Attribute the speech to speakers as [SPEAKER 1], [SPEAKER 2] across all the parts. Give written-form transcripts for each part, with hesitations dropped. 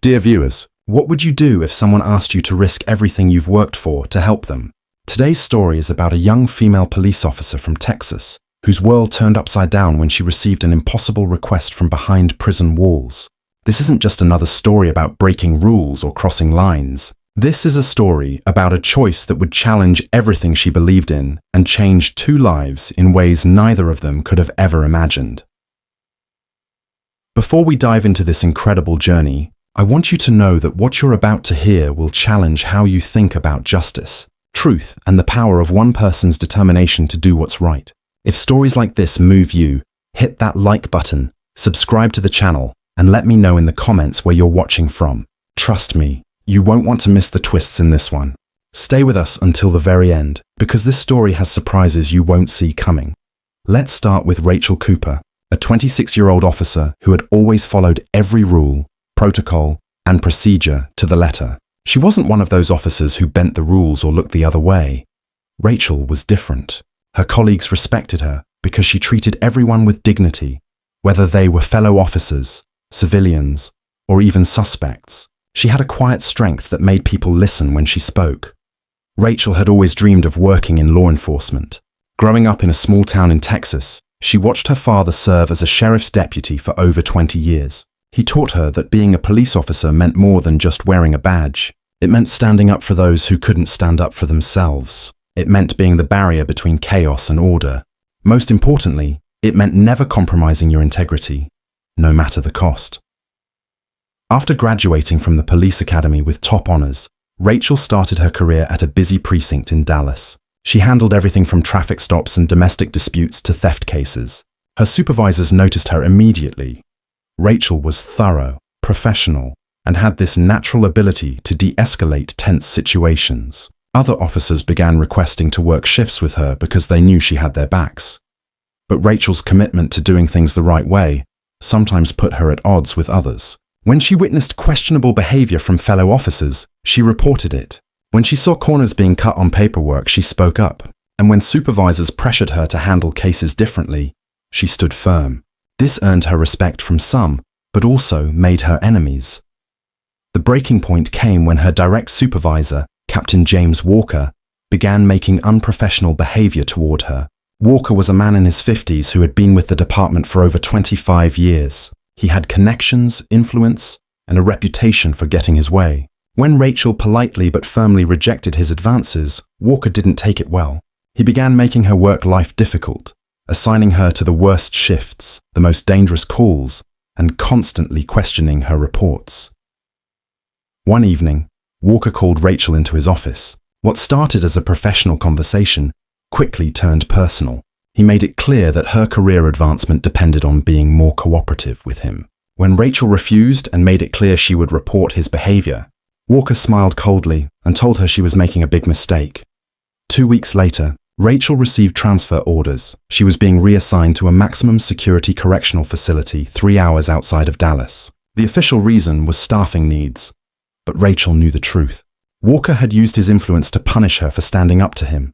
[SPEAKER 1] Dear viewers, what would you do if someone asked you to risk everything you've worked for to help them? Today's story is about a young female police officer from Texas whose world turned upside down when she received an impossible request from behind prison walls. This isn't just another story about breaking rules or crossing lines. This is a story about a choice that would challenge everything she believed in and change two lives in ways neither of them could have ever imagined. Before we dive into this incredible journey, I want you to know that what you're about to hear will challenge how you think about justice, truth, and the power of one person's determination to do what's right. If stories like this move you, hit that like button, subscribe to the channel, and let me know in the comments where you're watching from. Trust me, you won't want to miss the twists in this one. Stay with us until the very end, because this story has surprises you won't see coming. Let's start with Rachel Cooper, a 26-year-old officer who had always followed every rule, protocol, and procedure to the letter. She wasn't one of those officers who bent the rules or looked the other way. Rachel was different. Her colleagues respected her because she treated everyone with dignity, whether they were fellow officers, civilians, or even suspects. She had a quiet strength that made people listen when she spoke. Rachel had always dreamed of working in law enforcement. Growing up in a small town in Texas, she watched her father serve as a sheriff's deputy for over 20 years. He taught her that being a police officer meant more than just wearing a badge. It meant standing up for those who couldn't stand up for themselves. It meant being the barrier between chaos and order. Most importantly, it meant never compromising your integrity, no matter the cost. After graduating from the police academy with top honors, Rachel started her career at a busy precinct in Dallas. She handled everything from traffic stops and domestic disputes to theft cases. Her supervisors noticed her immediately. Rachel was thorough, professional, and had this natural ability to de-escalate tense situations. Other officers began requesting to work shifts with her because they knew she had their backs. But Rachel's commitment to doing things the right way sometimes put her at odds with others. When she witnessed questionable behavior from fellow officers, she reported it. When she saw corners being cut on paperwork, she spoke up. And when supervisors pressured her to handle cases differently, she stood firm. This earned her respect from some, but also made her enemies. The breaking point came when her direct supervisor, Captain James Walker, began making unprofessional behavior toward her. Walker was a man in his 50s who had been with the department for over 25 years. He had connections, influence, and a reputation for getting his way. When Rachel politely but firmly rejected his advances, Walker didn't take it well. He began making her work life difficult, assigning her to the worst shifts, the most dangerous calls, and constantly questioning her reports. One evening, Walker called Rachel into his office. What started as a professional conversation quickly turned personal. He made it clear that her career advancement depended on being more cooperative with him. When Rachel refused and made it clear she would report his behavior, Walker smiled coldly and told her she was making a big mistake. 2 weeks later, Rachel received transfer orders. She was being reassigned to a maximum security correctional facility 3 hours outside of Dallas. The official reason was staffing needs, but Rachel knew the truth. Walker had used his influence to punish her for standing up to him.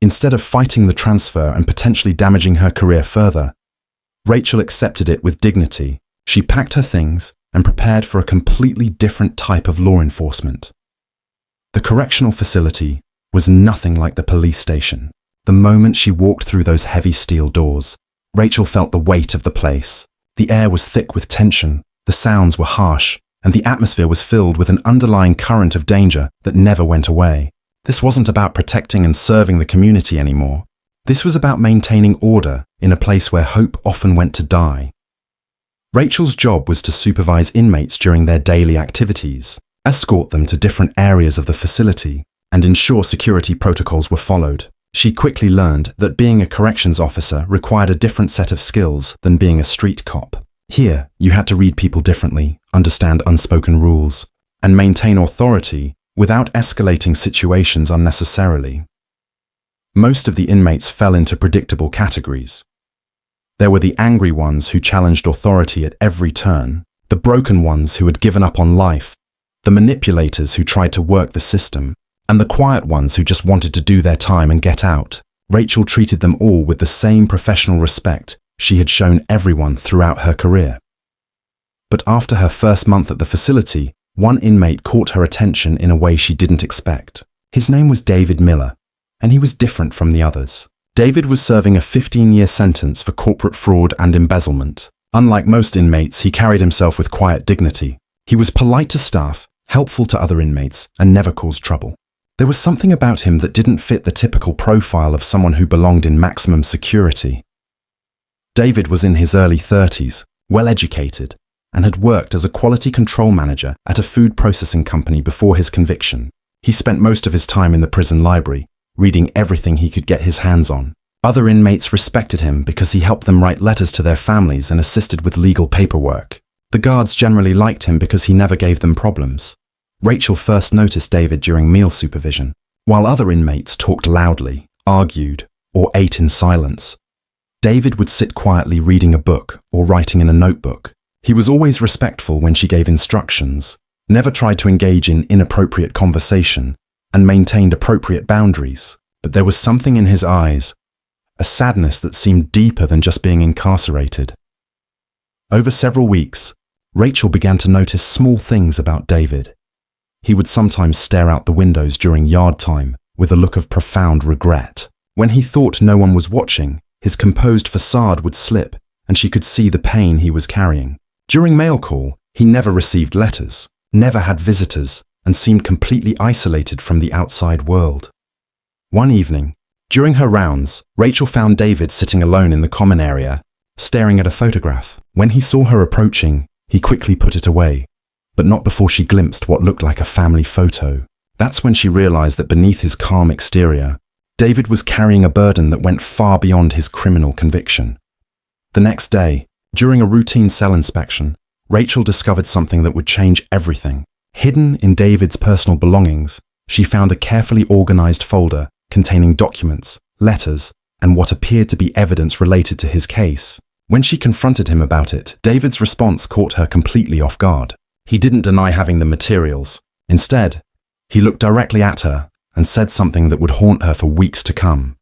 [SPEAKER 1] Instead of fighting the transfer and potentially damaging her career further, Rachel accepted it with dignity. She packed her things and prepared for a completely different type of law enforcement. The correctional facility was nothing like the police station. The moment she walked through those heavy steel doors, Rachel felt the weight of the place. The air was thick with tension, the sounds were harsh, and the atmosphere was filled with an underlying current of danger that never went away. This wasn't about protecting and serving the community anymore. This was about maintaining order in a place where hope often went to die. Rachel's job was to supervise inmates during their daily activities, escort them to different areas of the facility, and ensure security protocols were followed. She quickly learned that being a corrections officer required a different set of skills than being a street cop. Here, you had to read people differently, understand unspoken rules, and maintain authority without escalating situations unnecessarily. Most of the inmates fell into predictable categories. There were the angry ones who challenged authority at every turn, the broken ones who had given up on life, the manipulators who tried to work the system, and the quiet ones who just wanted to do their time and get out. Rachel treated them all with the same professional respect she had shown everyone throughout her career. But after her first month at the facility, one inmate caught her attention in a way she didn't expect. His name was David Miller, and he was different from the others. David was serving a 15-year sentence for corporate fraud and embezzlement. Unlike most inmates, he carried himself with quiet dignity. He was polite to staff, helpful to other inmates, and never caused trouble. There was something about him that didn't fit the typical profile of someone who belonged in maximum security. David was in his early 30s, well-educated, and had worked as a quality control manager at a food processing company before his conviction. He spent most of his time in the prison library, reading everything he could get his hands on. Other inmates respected him because he helped them write letters to their families and assisted with legal paperwork. The guards generally liked him because he never gave them problems. Rachel first noticed David during meal supervision. While other inmates talked loudly, argued, or ate in silence, David would sit quietly reading a book or writing in a notebook. He was always respectful when she gave instructions, never tried to engage in inappropriate conversation, and maintained appropriate boundaries. But there was something in his eyes, a sadness that seemed deeper than just being incarcerated. Over several weeks, Rachel began to notice small things about David. He would sometimes stare out the windows during yard time with a look of profound regret. When he thought no one was watching, his composed facade would slip and she could see the pain he was carrying. During mail call, he never received letters, never had visitors, and seemed completely isolated from the outside world. One evening, during her rounds, Rachel found David sitting alone in the common area, staring at a photograph. When he saw her approaching, he quickly put it away, but not before she glimpsed what looked like a family photo. That's when she realized that beneath his calm exterior, David was carrying a burden that went far beyond his criminal conviction. The next day, during a routine cell inspection, Rachel discovered something that would change everything. Hidden in David's personal belongings, she found a carefully organized folder containing documents, letters, and what appeared to be evidence related to his case. When she confronted him about it, David's response caught her completely off guard. He didn't deny having the materials. Instead, he looked directly at her and said something that would haunt her for weeks to come.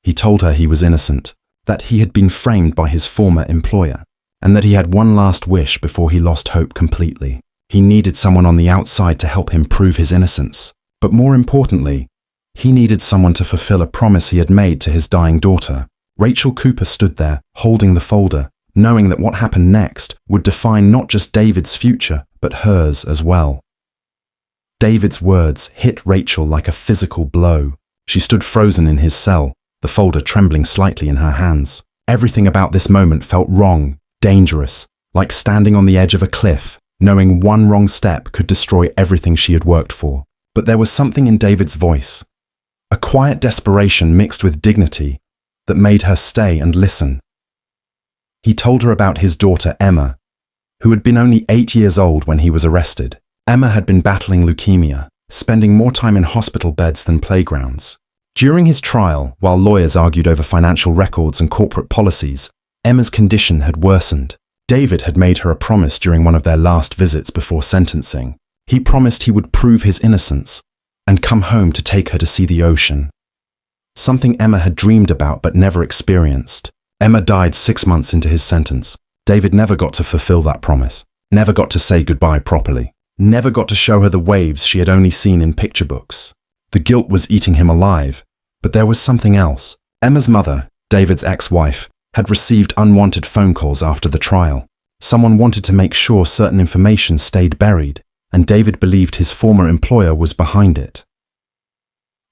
[SPEAKER 1] He told her he was innocent, that he had been framed by his former employer, and that he had one last wish before he lost hope completely. He needed someone on the outside to help him prove his innocence. But more importantly, he needed someone to fulfill a promise he had made to his dying daughter. Rachel Cooper stood there, holding the folder, knowing that what happened next would define not just David's future, but hers as well. David's words hit Rachel like a physical blow. She stood frozen in his cell, the folder trembling slightly in her hands. Everything about this moment felt wrong, dangerous, like standing on the edge of a cliff, knowing one wrong step could destroy everything she had worked for. But there was something in David's voice, a quiet desperation mixed with dignity, that made her stay and listen. He told her about his daughter Emma, who had been only 8 years old when he was arrested. Emma had been battling leukemia, spending more time in hospital beds than playgrounds. During his trial, while lawyers argued over financial records and corporate policies, Emma's condition had worsened. David had made her a promise during one of their last visits before sentencing. He promised he would prove his innocence and come home to take her to see the ocean. Something Emma had dreamed about but never experienced. Emma died 6 months into his sentence. David never got to fulfill that promise, never got to say goodbye properly, never got to show her the waves she had only seen in picture books. The guilt was eating him alive, but there was something else. Emma's mother, David's ex-wife, had received unwanted phone calls after the trial. Someone wanted to make sure certain information stayed buried, and David believed his former employer was behind it.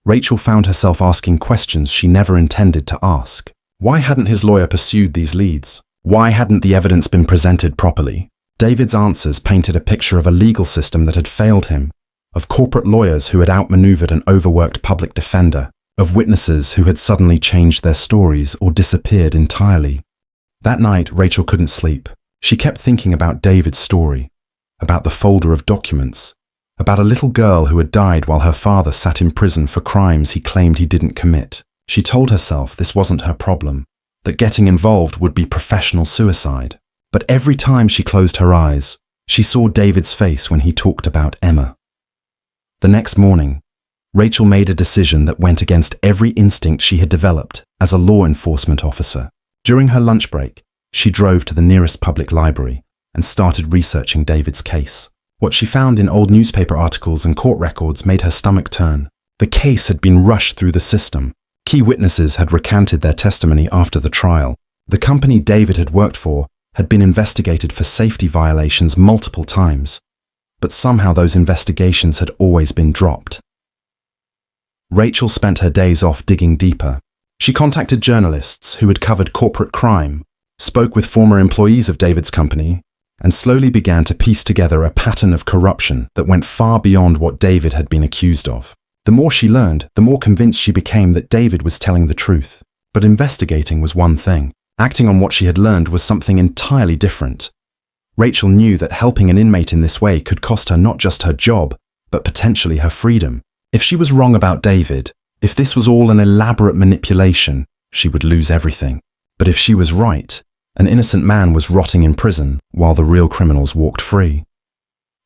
[SPEAKER 1] Rachel found herself asking questions she never intended to ask. Why hadn't his lawyer pursued these leads? Why hadn't the evidence been presented properly? David's answers painted a picture of a legal system that had failed him, of corporate lawyers who had outmaneuvered an overworked public defender, of witnesses who had suddenly changed their stories or disappeared entirely. That night, Rachel couldn't sleep. She kept thinking about David's story, about the folder of documents, about a little girl who had died while her father sat in prison for crimes he claimed he didn't commit. She told herself this wasn't her problem, that getting involved would be professional suicide. But every time she closed her eyes, she saw David's face when he talked about Emma. The next morning, Rachel made a decision that went against every instinct she had developed as a law enforcement officer. During her lunch break, she drove to the nearest public library. and started researching David's case. What she found in old newspaper articles and court records made her stomach turn. The case had been rushed through the system. Key witnesses had recanted their testimony after the trial. The company David had worked for had been investigated for safety violations multiple times, but somehow those investigations had always been dropped. Rachel spent her days off digging deeper. She contacted journalists who had covered corporate crime, spoke with former employees of David's company, and slowly began to piece together a pattern of corruption that went far beyond what David had been accused of. The more she learned, the more convinced she became that David was telling the truth. But investigating was one thing. Acting on what she had learned was something entirely different. Rachel knew that helping an inmate in this way could cost her not just her job, but potentially her freedom. If she was wrong about David, if this was all an elaborate manipulation, she would lose everything. But if she was right, an innocent man was rotting in prison while the real criminals walked free.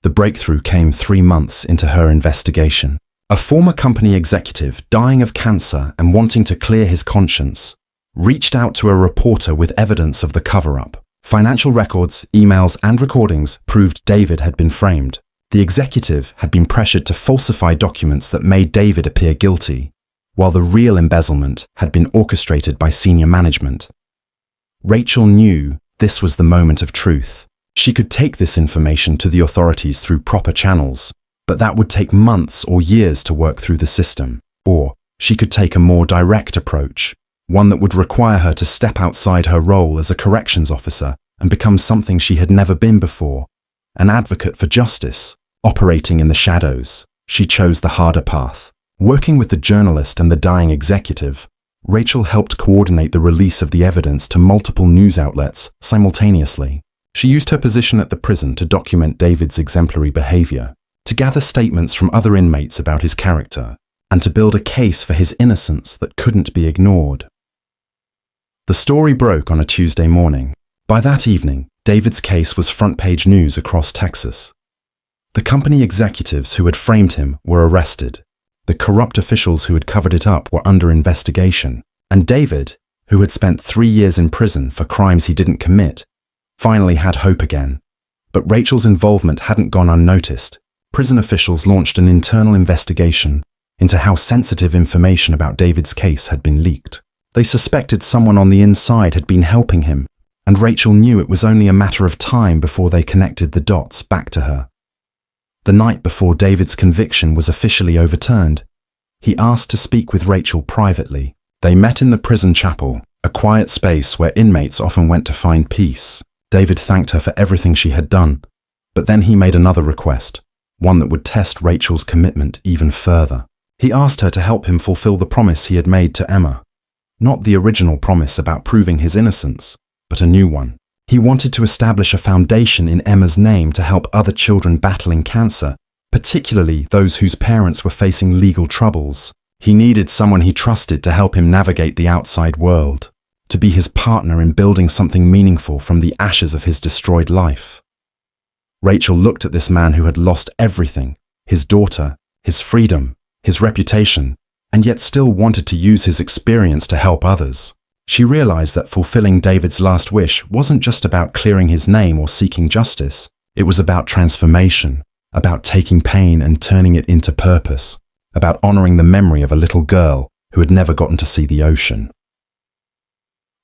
[SPEAKER 1] The breakthrough came 3 months into her investigation. A former company executive, dying of cancer and wanting to clear his conscience, reached out to a reporter with evidence of the cover-up. Financial records, emails, and recordings proved David had been framed. The executive had been pressured to falsify documents that made David appear guilty, while the real embezzlement had been orchestrated by senior management. Rachel knew this was the moment of truth. She could take this information to the authorities through proper channels, but that would take months or years to work through the system. Or she could take a more direct approach, one that would require her to step outside her role as a corrections officer and become something she had never been before, an advocate for justice, operating in the shadows. She chose the harder path. Working with the journalist and the dying executive, Rachel helped coordinate the release of the evidence to multiple news outlets simultaneously. She used her position at the prison to document David's exemplary behavior, to gather statements from other inmates about his character, and to build a case for his innocence that couldn't be ignored. The story broke on a Tuesday morning. By that evening, David's case was front-page news across Texas. The company executives who had framed him were arrested. The corrupt officials who had covered it up were under investigation. And David, who had spent 3 years in prison for crimes he didn't commit, finally had hope again. But Rachel's involvement hadn't gone unnoticed. Prison officials launched an internal investigation into how sensitive information about David's case had been leaked. They suspected someone on the inside had been helping him, and Rachel knew it was only a matter of time before they connected the dots back to her. The night before David's conviction was officially overturned, he asked to speak with Rachel privately. They met in the prison chapel, a quiet space where inmates often went to find peace. David thanked her for everything she had done, but then he made another request, one that would test Rachel's commitment even further. He asked her to help him fulfill the promise he had made to Emma. Not the original promise about proving his innocence, but a new one. He wanted to establish a foundation in Emma's name to help other children battling cancer, particularly those whose parents were facing legal troubles. He needed someone he trusted to help him navigate the outside world, to be his partner in building something meaningful from the ashes of his destroyed life. Rachel looked at this man who had lost everything, his daughter, his freedom, his reputation, and yet still wanted to use his experience to help others. She realized that fulfilling David's last wish wasn't just about clearing his name or seeking justice. It was about transformation, about taking pain and turning it into purpose, about honoring the memory of a little girl who had never gotten to see the ocean.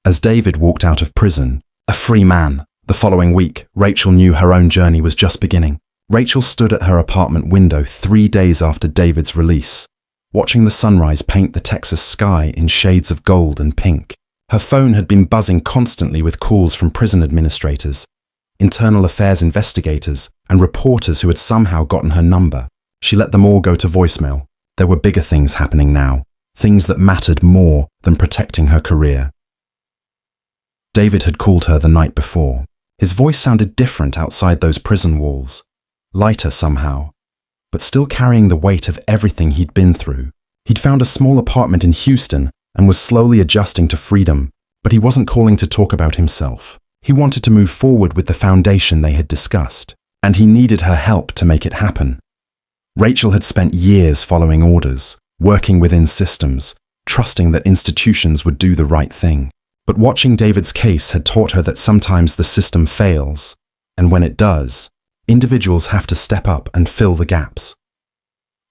[SPEAKER 1] As David walked out of prison, a free man, the following week, Rachel knew her own journey was just beginning. Rachel stood at her apartment window 3 days after David's release, watching the sunrise paint the Texas sky in shades of gold and pink. Her phone had been buzzing constantly with calls from prison administrators, internal affairs investigators, and reporters who had somehow gotten her number. She let them all go to voicemail. There were bigger things happening now, things that mattered more than protecting her career. David had called her the night before. His voice sounded different outside those prison walls, lighter somehow, but still carrying the weight of everything he'd been through. He'd found a small apartment in Houston and was slowly adjusting to freedom, but he wasn't calling to talk about himself. He wanted to move forward with the foundation they had discussed, and he needed her help to make it happen. Rachel had spent years following orders, working within systems, trusting that institutions would do the right thing. But watching David's case had taught her that sometimes the system fails, and when it does, individuals have to step up and fill the gaps.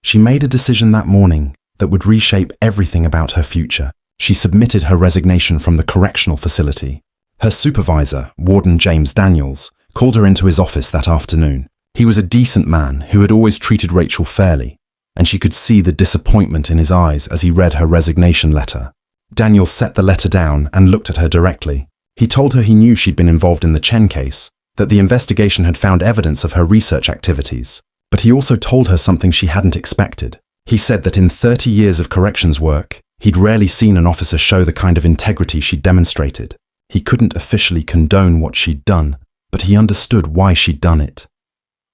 [SPEAKER 1] She made a decision that morning that would reshape everything about her future. She submitted her resignation from the correctional facility. Her supervisor, Warden James Daniels, called her into his office that afternoon. He was a decent man who had always treated Rachel fairly, and she could see the disappointment in his eyes as he read her resignation letter. Daniels set the letter down and looked at her directly. He told her he knew she'd been involved in the Chen case, that the investigation had found evidence of her research activities, but he also told her something she hadn't expected. He said that in 30 years of corrections work, he'd rarely seen an officer show the kind of integrity she'd demonstrated. He couldn't officially condone what she'd done, but he understood why she'd done it.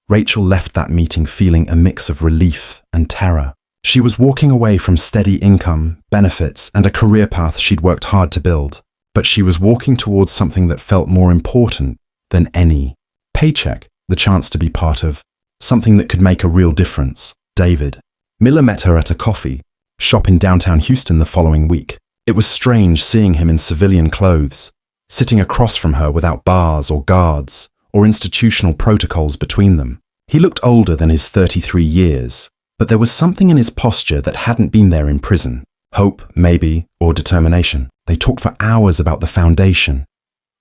[SPEAKER 1] Rachel left that meeting feeling a mix of relief and terror. She was walking away from steady income, benefits, and a career path she'd worked hard to build, but she was walking towards something that felt more important than any paycheck, the chance to be part of something that could make a real difference. David Miller met her at a coffee shop in downtown Houston the following week. It was strange seeing him in civilian clothes, sitting across from her without bars or guards or institutional protocols between them. He looked older than his 33 years, but there was something in his posture that hadn't been there in prison. Hope, maybe, or determination. They talked for hours about the foundation.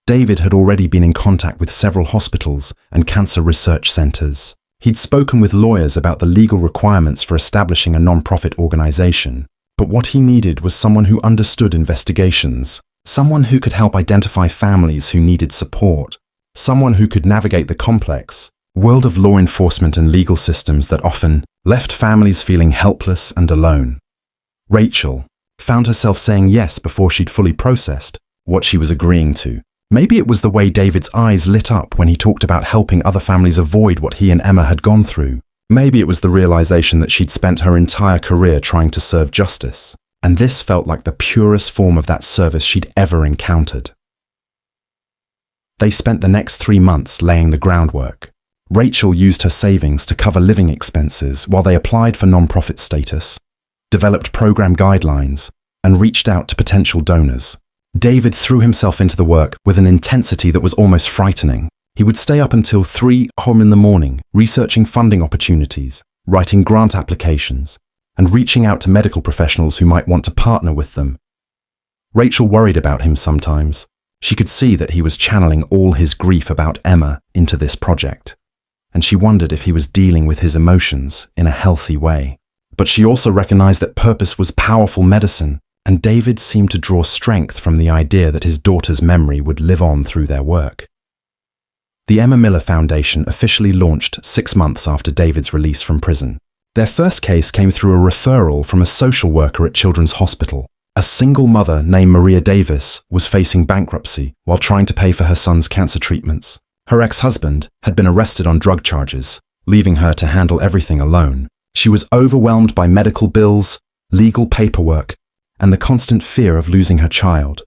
[SPEAKER 1] David had already been in contact with several hospitals and cancer research centers. He'd spoken with lawyers about the legal requirements for establishing a non-profit organization, but what he needed was someone who understood investigations, someone who could help identify families who needed support, someone who could navigate the complex world of law enforcement and legal systems that often left families feeling helpless and alone. Rachel found herself saying yes before she'd fully processed what she was agreeing to. Maybe it was the way David's eyes lit up when he talked about helping other families avoid what he and Emma had gone through. Maybe it was the realization that she'd spent her entire career trying to serve justice, and this felt like the purest form of that service she'd ever encountered. They spent the next 3 months laying the groundwork. Rachel used her savings to cover living expenses while they applied for non-profit status, developed program guidelines, and reached out to potential donors. David threw himself into the work with an intensity that was almost frightening. He would stay up until 3 a.m. in the morning, researching funding opportunities, writing grant applications, and reaching out to medical professionals who might want to partner with them. Rachel worried about him sometimes. She could see that he was channeling all his grief about Emma into this project, and she wondered if he was dealing with his emotions in a healthy way. But she also recognized that purpose was powerful medicine, and David seemed to draw strength from the idea that his daughter's memory would live on through their work. The Emma Miller Foundation officially launched 6 months after David's release from prison. Their first case came through a referral from a social worker at Children's Hospital. A single mother named Maria Davis was facing bankruptcy while trying to pay for her son's cancer treatments. Her ex-husband had been arrested on drug charges, leaving her to handle everything alone. She was overwhelmed by medical bills, legal paperwork, and the constant fear of losing her child.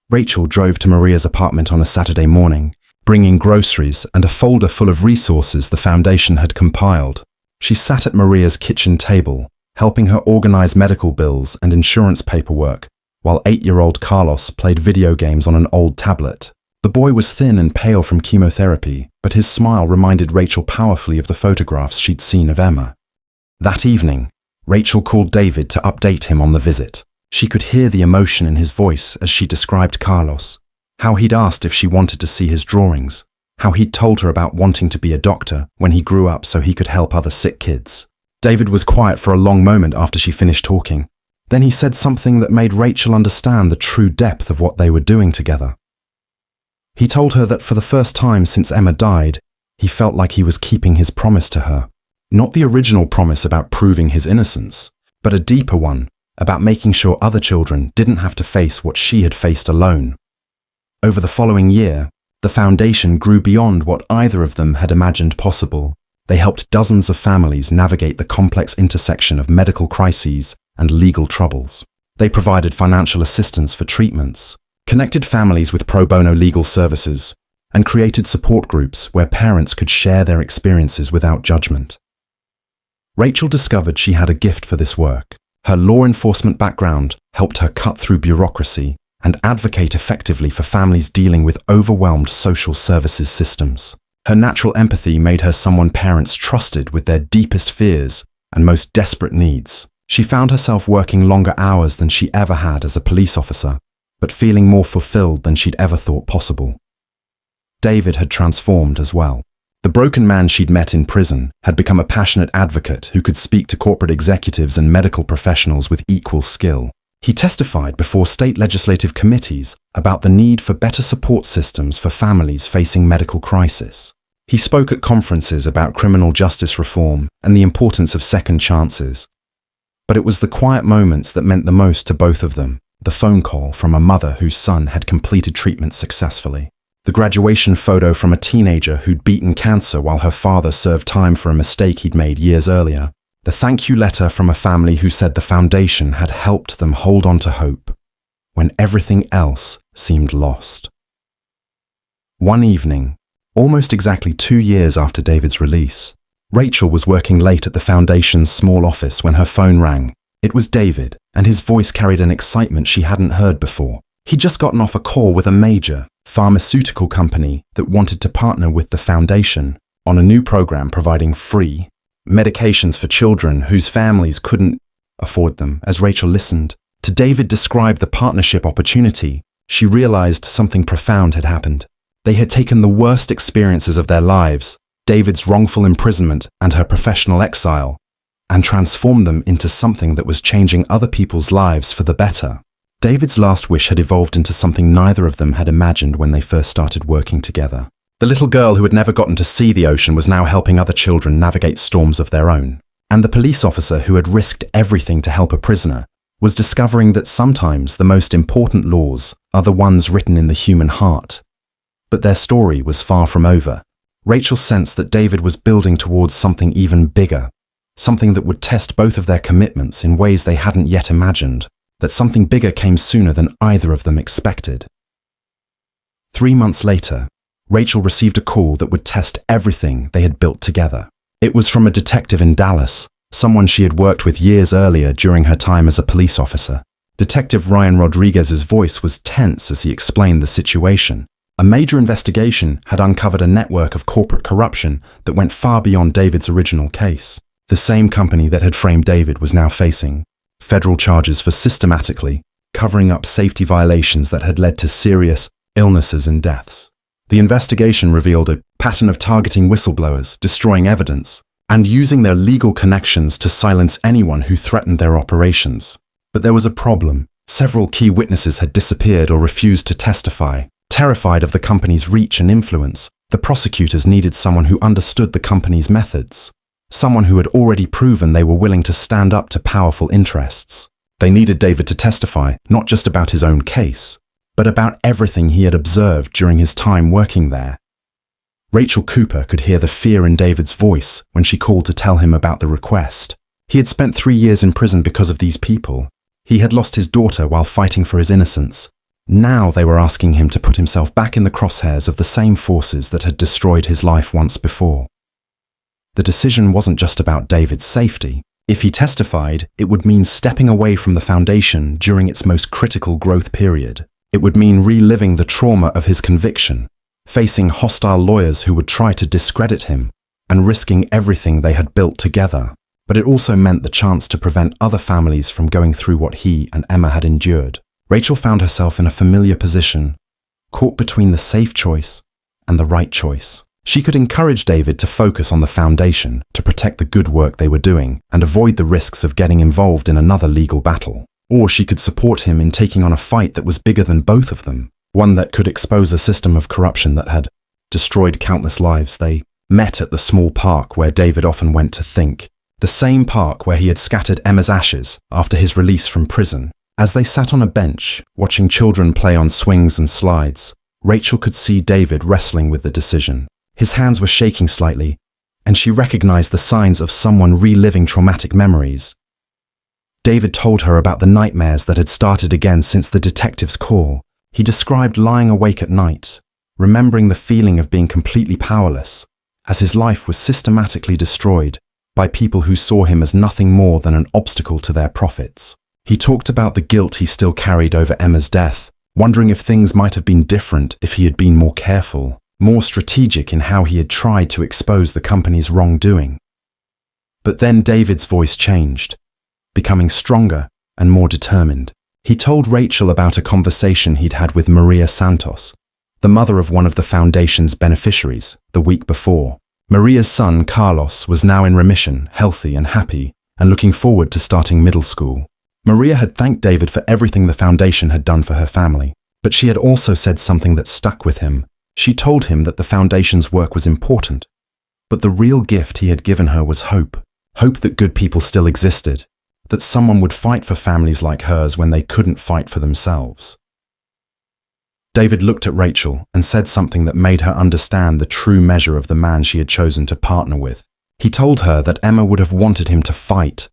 [SPEAKER 1] Rachel drove to Maria's apartment on a Saturday morning, bringing groceries and a folder full of resources the foundation had compiled. She sat at Maria's kitchen table, helping her organize medical bills and insurance paperwork, while 8-year-old Carlos played video games on an old tablet. The boy was thin and pale from chemotherapy, but his smile reminded Rachel powerfully of the photographs she'd seen of Emma. That evening, Rachel called David to update him on the visit. She could hear the emotion in his voice as she described Carlos, how he'd asked if she wanted to see his drawings, how he'd told her about wanting to be a doctor when he grew up so he could help other sick kids. David was quiet for a long moment after she finished talking. Then he said something that made Rachel understand the true depth of what they were doing together. He told her that for the first time since Emma died, he felt like he was keeping his promise to her. Not the original promise about proving his innocence, but a deeper one about making sure other children didn't have to face what she had faced alone. Over the following year, the foundation grew beyond what either of them had imagined possible. They helped dozens of families navigate the complex intersection of medical crises and legal troubles. They provided financial assistance for treatments, connected families with pro bono legal services, and created support groups where parents could share their experiences without judgment. Rachel discovered she had a gift for this work. Her law enforcement background helped her cut through bureaucracy and advocate effectively for families dealing with overwhelmed social services systems. Her natural empathy made her someone parents trusted with their deepest fears and most desperate needs. She found herself working longer hours than she ever had as a police officer, but feeling more fulfilled than she'd ever thought possible. David had transformed as well. The broken man she'd met in prison had become a passionate advocate who could speak to corporate executives and medical professionals with equal skill. He testified before state legislative committees about the need for better support systems for families facing medical crisis. He spoke at conferences about criminal justice reform and the importance of second chances. But it was the quiet moments that meant the most to both of them. The phone call from a mother whose son had completed treatment successfully. The graduation photo from a teenager who'd beaten cancer while her father served time for a mistake he'd made years earlier. The thank you letter from a family who said the foundation had helped them hold on to hope when everything else seemed lost. One evening, almost exactly 2 years after David's release, Rachel was working late at the foundation's small office when her phone rang. It was David, and his voice carried an excitement she hadn't heard before. He'd just gotten off a call with a major pharmaceutical company that wanted to partner with the foundation on a new program providing free medications for children whose families couldn't afford them. As Rachel listened to David describe the partnership opportunity, she realized something profound had happened. They had taken the worst experiences of their lives, David's wrongful imprisonment and her professional exile, and transformed them into something that was changing other people's lives for the better. David's last wish had evolved into something neither of them had imagined when they first started working together. The little girl who had never gotten to see the ocean was now helping other children navigate storms of their own. And the police officer who had risked everything to help a prisoner was discovering that sometimes the most important laws are the ones written in the human heart. But their story was far from over. Rachel sensed that David was building towards something even bigger, something that would test both of their commitments in ways they hadn't yet imagined, that something bigger came sooner than either of them expected. 3 months later, Rachel received a call that would test everything they had built together. It was from a detective in Dallas, someone she had worked with years earlier during her time as a police officer. Detective Ryan Rodriguez's voice was tense as he explained the situation. A major investigation had uncovered a network of corporate corruption that went far beyond David's original case. The same company that had framed David was now facing federal charges for systematically covering up safety violations that had led to serious illnesses and deaths. The investigation revealed a pattern of targeting whistleblowers, destroying evidence, and using their legal connections to silence anyone who threatened their operations. But there was a problem. Several key witnesses had disappeared or refused to testify. Terrified of the company's reach and influence, the prosecutors needed someone who understood the company's methods, someone who had already proven they were willing to stand up to powerful interests. They needed David to testify, not just about his own case, but about everything he had observed during his time working there. Rachel Cooper could hear the fear in David's voice when she called to tell him about the request. He had spent 3 years in prison because of these people. He had lost his daughter while fighting for his innocence. Now they were asking him to put himself back in the crosshairs of the same forces that had destroyed his life once before. The decision wasn't just about David's safety. If he testified, it would mean stepping away from the foundation during its most critical growth period. It would mean reliving the trauma of his conviction, facing hostile lawyers who would try to discredit him, and risking everything they had built together. But it also meant the chance to prevent other families from going through what he and Emma had endured. Rachel found herself in a familiar position, caught between the safe choice and the right choice. She could encourage David to focus on the foundation, to protect the good work they were doing, and avoid the risks of getting involved in another legal battle. Or she could support him in taking on a fight that was bigger than both of them, one that could expose a system of corruption that had destroyed countless lives. They met at the small park where David often went to think, the same park where he had scattered Emma's ashes after his release from prison. As they sat on a bench, watching children play on swings and slides, Rachel could see David wrestling with the decision. His hands were shaking slightly, and she recognized the signs of someone reliving traumatic memories. David told her about the nightmares that had started again since the detective's call. He described lying awake at night, remembering the feeling of being completely powerless, as his life was systematically destroyed by people who saw him as nothing more than an obstacle to their profits. He talked about the guilt he still carried over Emma's death, wondering if things might have been different if he had been more careful, more strategic in how he had tried to expose the company's wrongdoing. But then David's voice changed, becoming stronger and more determined. He told Rachel about a conversation he'd had with Maria Santos, the mother of one of the foundation's beneficiaries, the week before. Maria's son, Carlos, was now in remission, healthy and happy, and looking forward to starting middle school. Maria had thanked David for everything the foundation had done for her family, but she had also said something that stuck with him. She told him that the foundation's work was important, but the real gift he had given her was hope. Hope that good people still existed, that someone would fight for families like hers when they couldn't fight for themselves. David looked at Rachel and said something that made her understand the true measure of the man she had chosen to partner with. He told her that Emma would have wanted him to fight,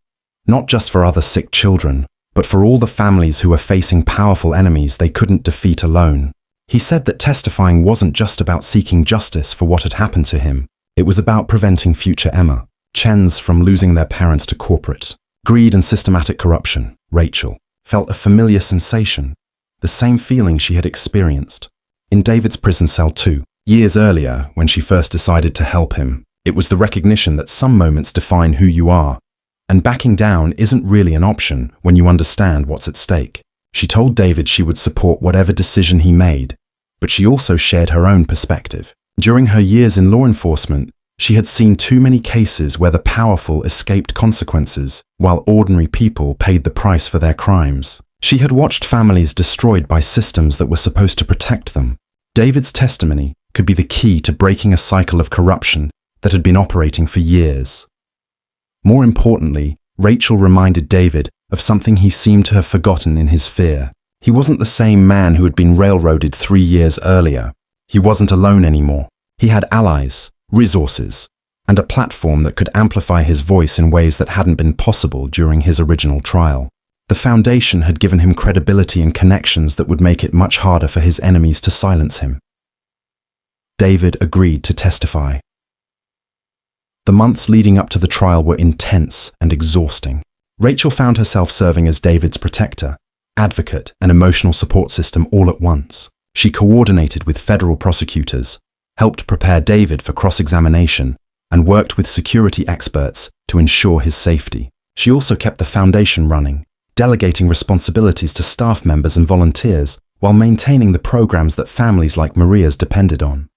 [SPEAKER 1] not just for other sick children, but for all the families who were facing powerful enemies they couldn't defeat alone. He said that testifying wasn't just about seeking justice for what had happened to him. It was about preventing future Emma Chens from losing their parents to corporate greed and systematic corruption. Rachel felt a familiar sensation, the same feeling she had experienced in David's prison cell too. Years earlier, when she first decided to help him, it was the recognition that some moments define who you are, and backing down isn't really an option when you understand what's at stake. She told David she would support whatever decision he made, but she also shared her own perspective. During her years in law enforcement, she had seen too many cases where the powerful escaped consequences, while ordinary people paid the price for their crimes. She had watched families destroyed by systems that were supposed to protect them. David's testimony could be the key to breaking a cycle of corruption that had been operating for years. More importantly, Rachel reminded David of something he seemed to have forgotten in his fear. He wasn't the same man who had been railroaded 3 years earlier. He wasn't alone anymore. He had allies, resources, and a platform that could amplify his voice in ways that hadn't been possible during his original trial. The foundation had given him credibility and connections that would make it much harder for his enemies to silence him. David agreed to testify. The months leading up to the trial were intense and exhausting. Rachel found herself serving as David's protector, advocate, and emotional support system all at once. She coordinated with federal prosecutors, helped prepare David for cross-examination, and worked with security experts to ensure his safety. She also kept the foundation running, delegating responsibilities to staff members and volunteers while maintaining the programs that families like Maria's depended on.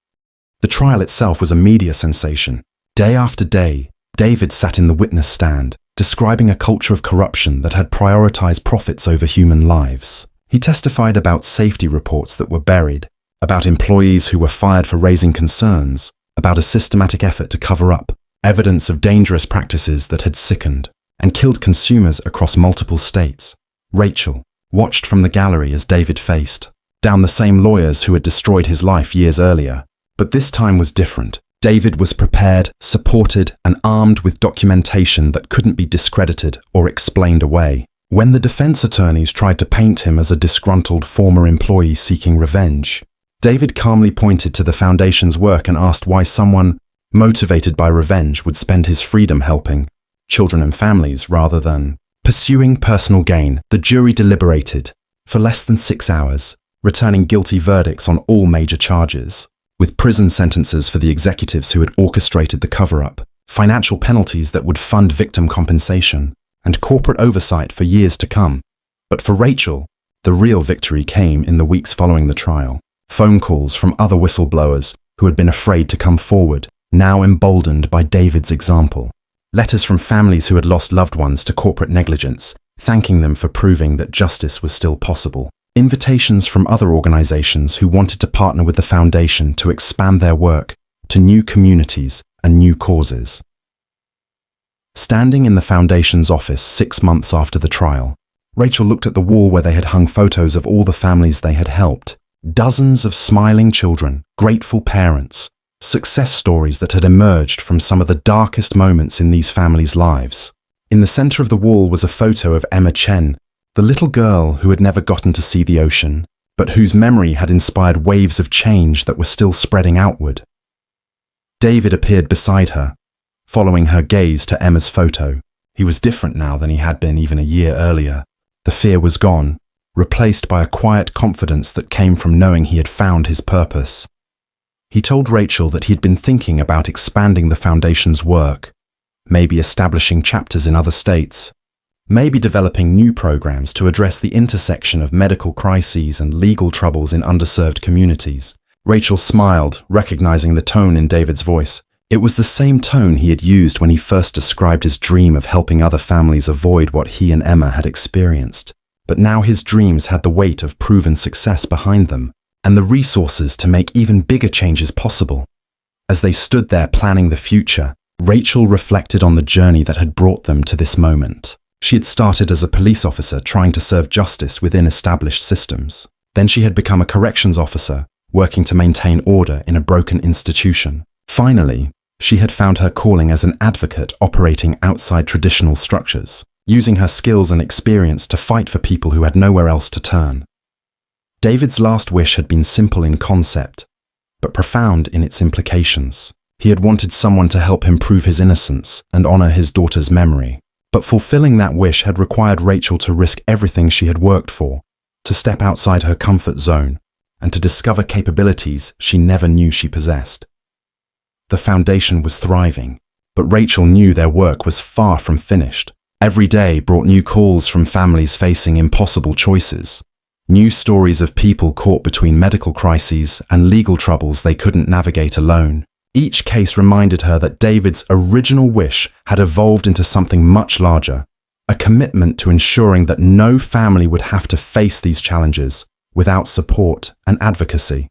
[SPEAKER 1] The trial itself was a media sensation. Day after day, David sat in the witness stand, describing a culture of corruption that had prioritized profits over human lives. He testified about safety reports that were buried, about employees who were fired for raising concerns, about a systematic effort to cover up, evidence of dangerous practices that had sickened and killed consumers across multiple states. Rachel watched from the gallery as David faced down the same lawyers who had destroyed his life years earlier. But this time was different. David was prepared, supported, and armed with documentation that couldn't be discredited or explained away. When the defense attorneys tried to paint him as a disgruntled former employee seeking revenge, David calmly pointed to the foundation's work and asked why someone motivated by revenge would spend his freedom helping children and families rather than pursuing personal gain. The jury deliberated for less than 6 hours, returning guilty verdicts on all major charges, with prison sentences for the executives who had orchestrated the cover-up, financial penalties that would fund victim compensation, and corporate oversight for years to come. But for Rachel, the real victory came in the weeks following the trial. Phone calls from other whistleblowers who had been afraid to come forward, now emboldened by David's example. Letters from families who had lost loved ones to corporate negligence, thanking them for proving that justice was still possible. Invitations from other organizations who wanted to partner with the foundation to expand their work to new communities and new causes. Standing in the foundation's office 6 months after the trial, Rachel looked at the wall where they had hung photos of all the families they had helped. Dozens of smiling children, grateful parents, success stories that had emerged from some of the darkest moments in these families' lives. In the center of the wall was a photo of Emma Chen, the little girl who had never gotten to see the ocean, but whose memory had inspired waves of change that were still spreading outward. David appeared beside her, following her gaze to Emma's photo. He was different now than he had been even a year earlier. The fear was gone, replaced by a quiet confidence that came from knowing he had found his purpose. He told Rachel that he had been thinking about expanding the foundation's work, maybe establishing chapters in other states, maybe developing new programs to address the intersection of medical crises and legal troubles in underserved communities. Rachel smiled, recognizing the tone in David's voice. It was the same tone he had used when he first described his dream of helping other families avoid what he and Emma had experienced. But now his dreams had the weight of proven success behind them, and the resources to make even bigger changes possible. As they stood there planning the future, Rachel reflected on the journey that had brought them to this moment. She had started as a police officer trying to serve justice within established systems. Then she had become a corrections officer, working to maintain order in a broken institution. Finally, she had found her calling as an advocate operating outside traditional structures, using her skills and experience to fight for people who had nowhere else to turn. David's last wish had been simple in concept, but profound in its implications. He had wanted someone to help him prove his innocence and honor his daughter's memory. But fulfilling that wish had required Rachel to risk everything she had worked for, to step outside her comfort zone, and to discover capabilities she never knew she possessed. The foundation was thriving, but Rachel knew their work was far from finished. Every day brought new calls from families facing impossible choices, new stories of people caught between medical crises and legal troubles they couldn't navigate alone. Each case reminded her that David's original wish had evolved into something much larger, a commitment to ensuring that no family would have to face these challenges without support and advocacy.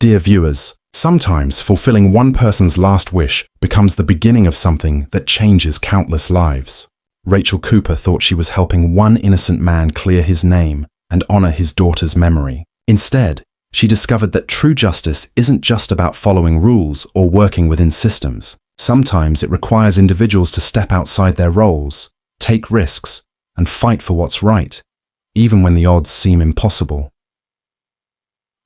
[SPEAKER 1] Dear viewers, sometimes fulfilling one person's last wish becomes the beginning of something that changes countless lives. Rachel Cooper thought she was helping one innocent man clear his name and honor his daughter's memory. Instead, she discovered that true justice isn't just about following rules or working within systems. Sometimes it requires individuals to step outside their roles, take risks, and fight for what's right, even when the odds seem impossible.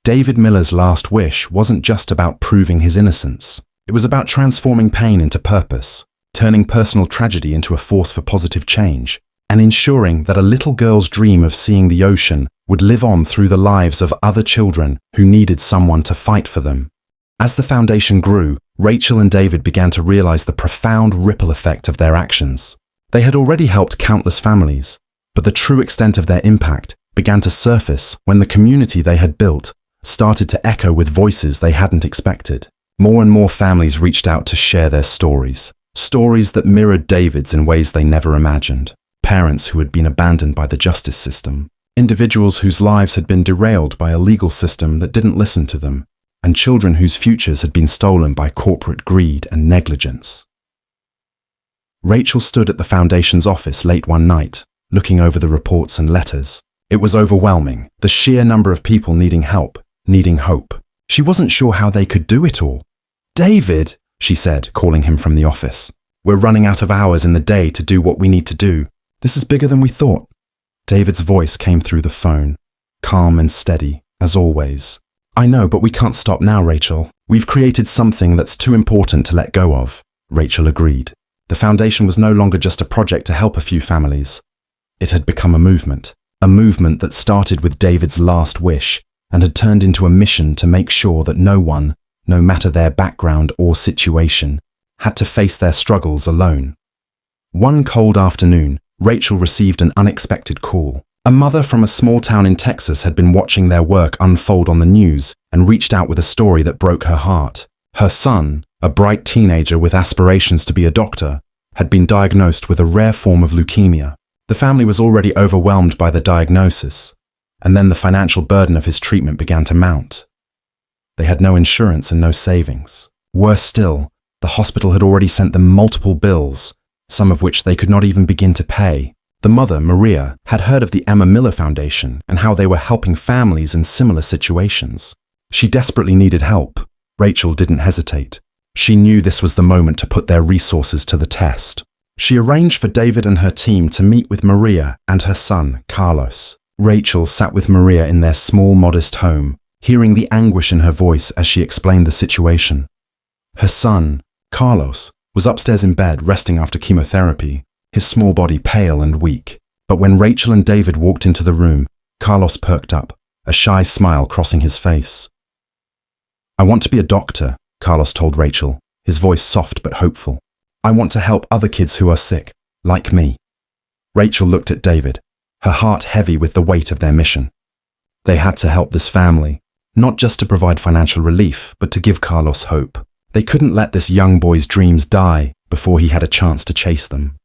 [SPEAKER 1] David Miller's last wish wasn't just about proving his innocence. It was about transforming pain into purpose, turning personal tragedy into a force for positive change, and ensuring that a little girl's dream of seeing the ocean would live on through the lives of other children who needed someone to fight for them. As the foundation grew, Rachel and David began to realize the profound ripple effect of their actions. They had already helped countless families, but the true extent of their impact began to surface when the community they had built started to echo with voices they hadn't expected. More and more families reached out to share their stories that mirrored David's in ways they never imagined. Parents who had been abandoned by the justice system, individuals whose lives had been derailed by a legal system that didn't listen to them, and children whose futures had been stolen by corporate greed and negligence. Rachel stood at the foundation's office late one night, looking over the reports and letters. It was overwhelming, the sheer number of people needing help, needing hope. She wasn't sure how they could do it all. "David," she said, calling him from the office. "We're running out of hours in the day to do what we need to do. This is bigger than we thought." David's voice came through the phone, calm and steady, as always. "I know, but we can't stop now, Rachel. We've created something that's too important to let go of." Rachel agreed. The foundation was no longer just a project to help a few families. It had become a movement that started with David's last wish and had turned into a mission to make sure that no one, no matter their background or situation, had to face their struggles alone. One cold afternoon, Rachel received an unexpected call. A mother from a small town in Texas had been watching their work unfold on the news and reached out with a story that broke her heart. Her son, a bright teenager with aspirations to be a doctor, had been diagnosed with a rare form of leukemia. The family was already overwhelmed by the diagnosis, and then the financial burden of his treatment began to mount. They had no insurance and no savings. Worse still, the hospital had already sent them multiple bills, some of which they could not even begin to pay. The mother, Maria, had heard of the Emma Miller Foundation and how they were helping families in similar situations. She desperately needed help. Rachel didn't hesitate. She knew this was the moment to put their resources to the test. She arranged for David and her team to meet with Maria and her son, Carlos. Rachel sat with Maria in their small, modest home, hearing the anguish in her voice as she explained the situation. Her son, Carlos, was upstairs in bed resting after chemotherapy, his small body pale and weak. But when Rachel and David walked into the room, Carlos perked up, a shy smile crossing his face. "I want to be a doctor," Carlos told Rachel, his voice soft but hopeful. "I want to help other kids who are sick, like me." Rachel looked at David, her heart heavy with the weight of their mission. They had to help this family, not just to provide financial relief, but to give Carlos hope. They couldn't let this young boy's dreams die before he had a chance to chase them.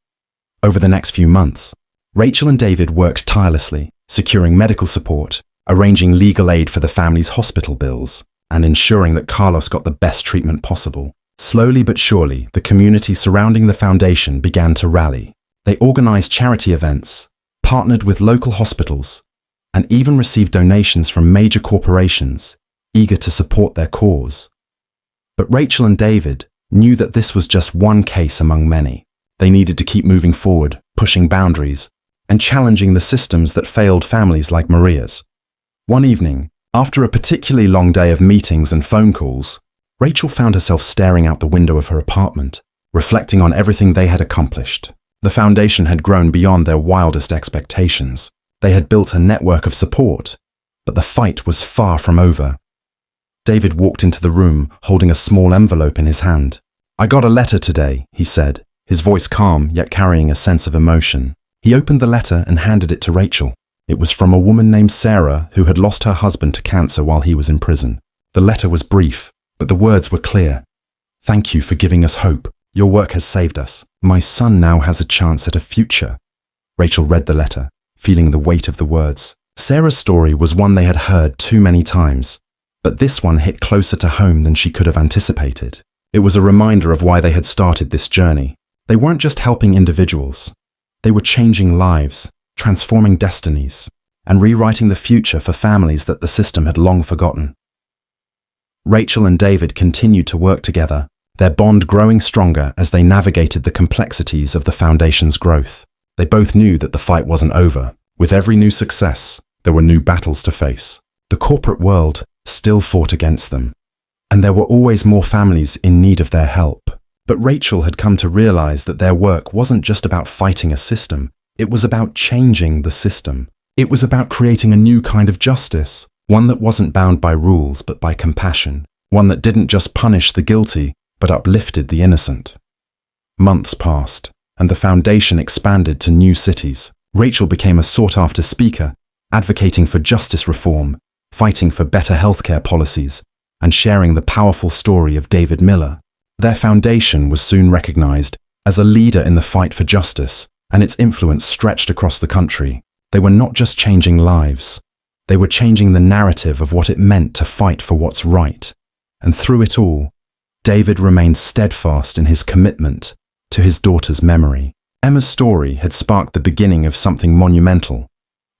[SPEAKER 1] Over the next few months, Rachel and David worked tirelessly, securing medical support, arranging legal aid for the family's hospital bills, and ensuring that Carlos got the best treatment possible. Slowly but surely, the community surrounding the foundation began to rally. They organized charity events, partnered with local hospitals, and even received donations from major corporations, eager to support their cause. But Rachel and David knew that this was just one case among many. They needed to keep moving forward, pushing boundaries, and challenging the systems that failed families like Maria's. One evening, after a particularly long day of meetings and phone calls, Rachel found herself staring out the window of her apartment, reflecting on everything they had accomplished. The foundation had grown beyond their wildest expectations. They had built a network of support, but the fight was far from over. David walked into the room, holding a small envelope in his hand. "I got a letter today," he said, his voice calm yet carrying a sense of emotion. He opened the letter and handed it to Rachel. It was from a woman named Sarah who had lost her husband to cancer while he was in prison. The letter was brief, but the words were clear. "Thank you for giving us hope. Your work has saved us. My son now has a chance at a future." Rachel read the letter, feeling the weight of the words. Sarah's story was one they had heard too many times, but this one hit closer to home than she could have anticipated. It was a reminder of why they had started this journey. They weren't just helping individuals. They were changing lives, transforming destinies, and rewriting the future for families that the system had long forgotten. Rachel and David continued to work together, their bond growing stronger as they navigated the complexities of the foundation's growth. They both knew that the fight wasn't over. With every new success, there were new battles to face. The corporate world still fought against them, and there were always more families in need of their help. But Rachel had come to realize that their work wasn't just about fighting a system, it was about changing the system. It was about creating a new kind of justice, one that wasn't bound by rules but by compassion, one that didn't just punish the guilty but uplifted the innocent. Months passed, and the foundation expanded to new cities. Rachel became a sought-after speaker, advocating for justice reform, fighting for better healthcare policies, and sharing the powerful story of David Miller. Their foundation was soon recognized as a leader in the fight for justice, and its influence stretched across the country. They were not just changing lives, they were changing the narrative of what it meant to fight for what's right. And through it all, David remained steadfast in his commitment to his daughter's memory. Emma's story had sparked the beginning of something monumental,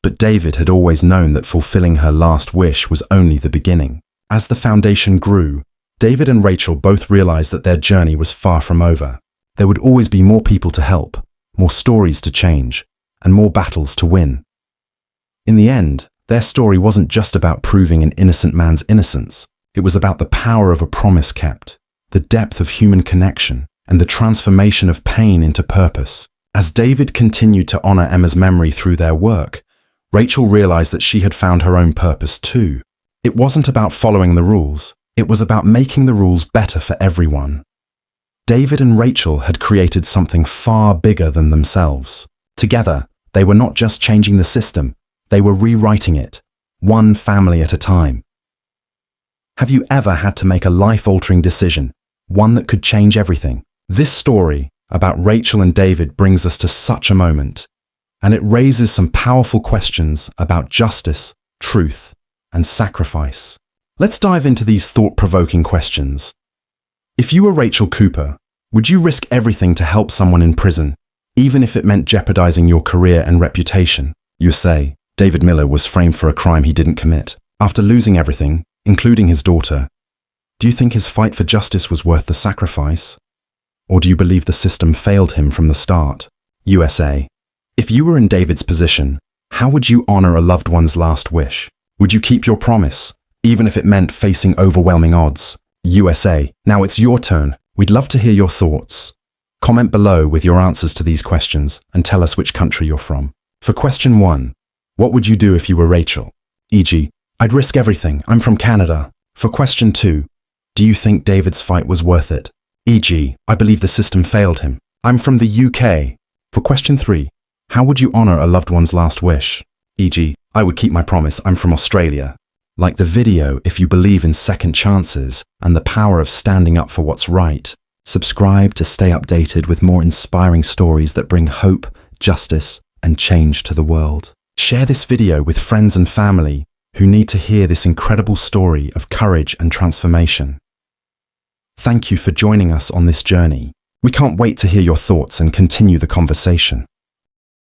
[SPEAKER 1] but David had always known that fulfilling her last wish was only the beginning. As the foundation grew, David and Rachel both realized that their journey was far from over. There would always be more people to help, more stories to change, and more battles to win. In the end, their story wasn't just about proving an innocent man's innocence. It was about the power of a promise kept, the depth of human connection, and the transformation of pain into purpose. As David continued to honor Emma's memory through their work, Rachel realized that she had found her own purpose too. It wasn't about following the rules, it was about making the rules better for everyone. David and Rachel had created something far bigger than themselves. Together, they were not just changing the system, they were rewriting it, one family at a time. Have you ever had to make a life-altering decision, one that could change everything? This story about Rachel and David brings us to such a moment, and it raises some powerful questions about justice, truth, and sacrifice. Let's dive into these thought-provoking questions. If you were Rachel Cooper, would you risk everything to help someone in prison, even if it meant jeopardizing your career and reputation? You say, David Miller was framed for a crime he didn't commit. After losing everything, including his daughter, do you think his fight for justice was worth the sacrifice? Or do you believe the system failed him from the start? USA. If you were in David's position, how would you honor a loved one's last wish? Would you keep your promise, even if it meant facing overwhelming odds? USA. Now it's your turn. We'd love to hear your thoughts. Comment below with your answers to these questions and tell us which country you're from. For question 1, what would you do if you were Rachel? E.g., I'd risk everything, I'm from Canada. For question 2, do you think David's fight was worth it? E.g., I believe the system failed him. I'm from the UK. For question 3, how would you honor a loved one's last wish? E.g., I would keep my promise, I'm from Australia. Like the video if you believe in second chances and the power of standing up for what's right. Subscribe to stay updated with more inspiring stories that bring hope, justice, and change to the world. Share this video with friends and family who need to hear this incredible story of courage and transformation. Thank you for joining us on this journey. We can't wait to hear your thoughts and continue the conversation.